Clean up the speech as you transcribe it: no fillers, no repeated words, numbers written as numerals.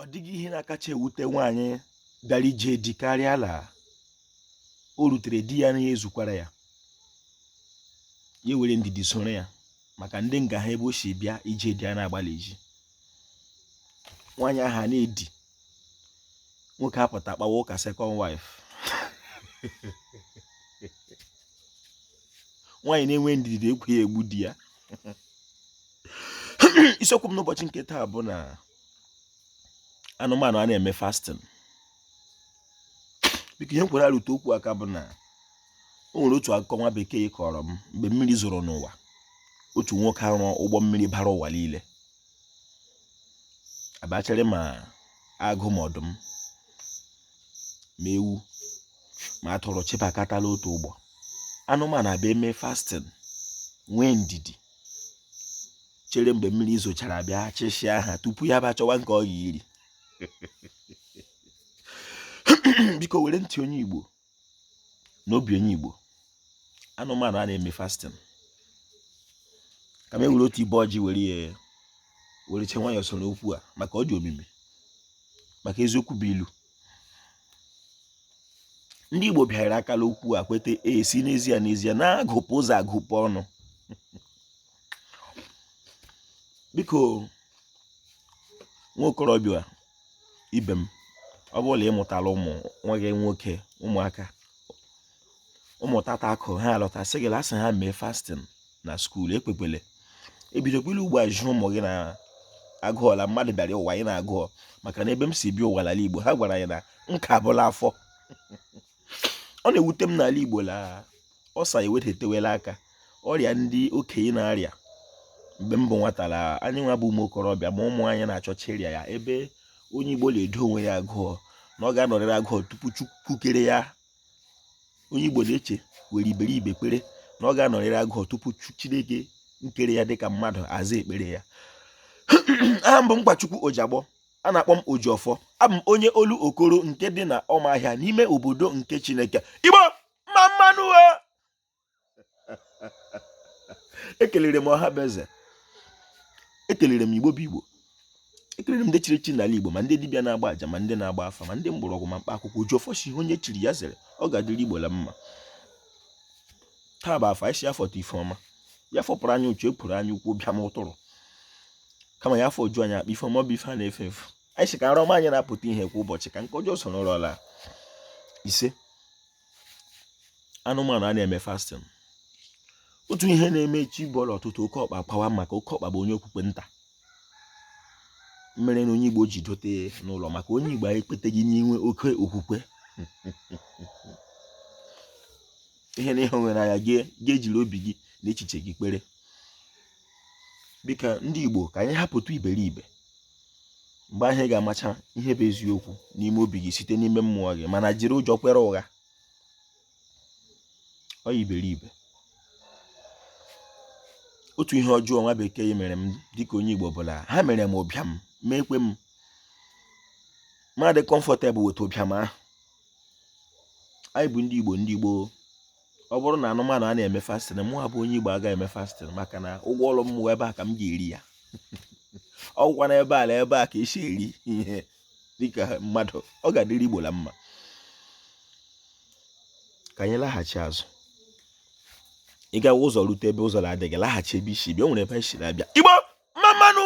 ọ dịghị ihe na-akacha ewute nwaanyị gara ije di karịa ala o rutere di ya na ezukwara ya were ndidi soro ya maka ndị nga ha ebe o si bịa ije di ya na-agbalị iji nwaanyị aha na-edi nwoke apụta kpawa ụka second wife nwaanyị na-enwe ndidi ekwe ya egbu di ya isiokwu m n'ụbọchị nke taa bụ na anụmanụ a na-eme fasting. Biko ihe m kwere arụte okwu aka bụ na o nwere otu akụkọ nwa bekee kọrọ m mgbe mmiri zoro n'ụwa. Otu nwoke arụ ụgbọ mmiri bara ụwa niile abachere ma agụ ma ọdụm ma ewu ma atụrụ chịpakatala otu ụgbọ. Anụmanụ abịa eme fasting nwee ndidi chere mgbe mmiri zochara abịa chịsịa ha tupu ya ba chọwa nke ọ ga-eri. Biko were ntị onye Igbo n'obi onye Igbo, anụmanụ a na-eme fasting ka m ewere otu ibe ọjị were che nwayọọ so n'okwu a maka ọ dị omimi, maka eziokwu bụ ilu. Ndị Igbo bịara akala okwu a kwete esi n'ezie na-agụpụ ụzọ agụpụ ọnụ. Biko nwa okorobịa ibe m, ọ bụrụ na ịmụtala ụmụ nwa gị nwoke ụmụaka ụmụtata akụ ha alọta sị gị lasị ha mee fasting na skuul ekpekwele ebidokwele ugbo ajụ ụmụ gị na agụọla mmadụ bịara ụwa anyị na-agụọ maka na ebe m si bịa ụwa n'ala Igbo ha gwara ya na nka bụla afọ. Ọ na-ewute m n'ala Igbo la ọsa ewetetewela aka ọrịa ndị okenye na-arịa. Mgbe m bụ nwatala anyị nwa bụ ụmụ okorobịa ma ụmụ anyị na-achọcha ịrịa ya ebe onye Igbo na-edo onwe ya agụọ na ọ ga-anọrịrị agụọ tupu Chukwu kere ya. Onye Igbo na-eche were iberibe kpere na ọ ga-anọrịrị agụọ tupu Chineke nkere ya dịka mmadụ aza ekpere ya. Aha mbụ Mkpachukwu Ojiagbọ, a na-akpọ m Ojiọfọ. Abụ m onye olu okoro nke dị na Ọmahịa n'ime obodo nke Chineke. Igbo mma mmanụ ekelere m ọha bụ eze, ekelere m Igbo bụ Igbo, ekelere m ndị chiri chi n'ala Igbo ma ndị dibịa na-agba aja ma ndị na-agba afa ma ndị mgbọrọgwụ ma mkpa akwụkwọ. Ojiọfọ si onye chiri ya zere ọ ga-adịrị Igbo la mma. Taa bụ afọ isi afọ Ifeọma, ya fọpụrụ anya uche epụrụ anya ukwu bịa m ụtụrụ kama ya afọ ju anya akpa Ifeọma bụ ife a na-efe efu. Anyị si ka nrọ anyị na-apụta ihe kwa ụbọchị ka nke ọjọọ so n'ụlọ ọla ise. Anụmanụ a na-eme fasting. Otu ihe na-eme chi bọọlụ ọtụtụ oke ọkpa kpawa maka oke ọkpa bụ onye okwukwe nta mere na onye Igbo ji dote n'ụlọ maka onye Igbo ekpeteghị n'inwe oke okwukwe. Ihe na ihe nwere anya ga-ejiri obi gị na echiche gị kpere. Biko ndị Igbo ka anyị hapụtụ iberibe mgbe anyị ga-amacha ihe bụ eziokwu n'ime obi gị site n'ime mmụọ gị mana jiri ụjọ kwere ụgha. Ọ iberibe. Otu ihe ọjọọ nwa bekee mere m dịka onye Igbo bụla ha mere m ụbịam mekwe m madị comfortable with ụbịam ahụ. Anyị bụ ndị Igbo ọ bụrụ na anụmanụ a na-eme fasting mụ abụ onye Igbo agaghị eme fasting maka na ụgwọ ọrụ m ebe a ka m ga-eri ya. Ọgwụkwa na ebe a ka esi eri ihe dịka mmadụ ọ ga-adịrị Igbo la mma. Ka anyị laghachi azụ. Ị gawa ụzọ rute ebe ụzọ na-adịghị laghachi ebe isi bịa. O nwere ebe anyị si na-abịa. Igbo mma mmanụ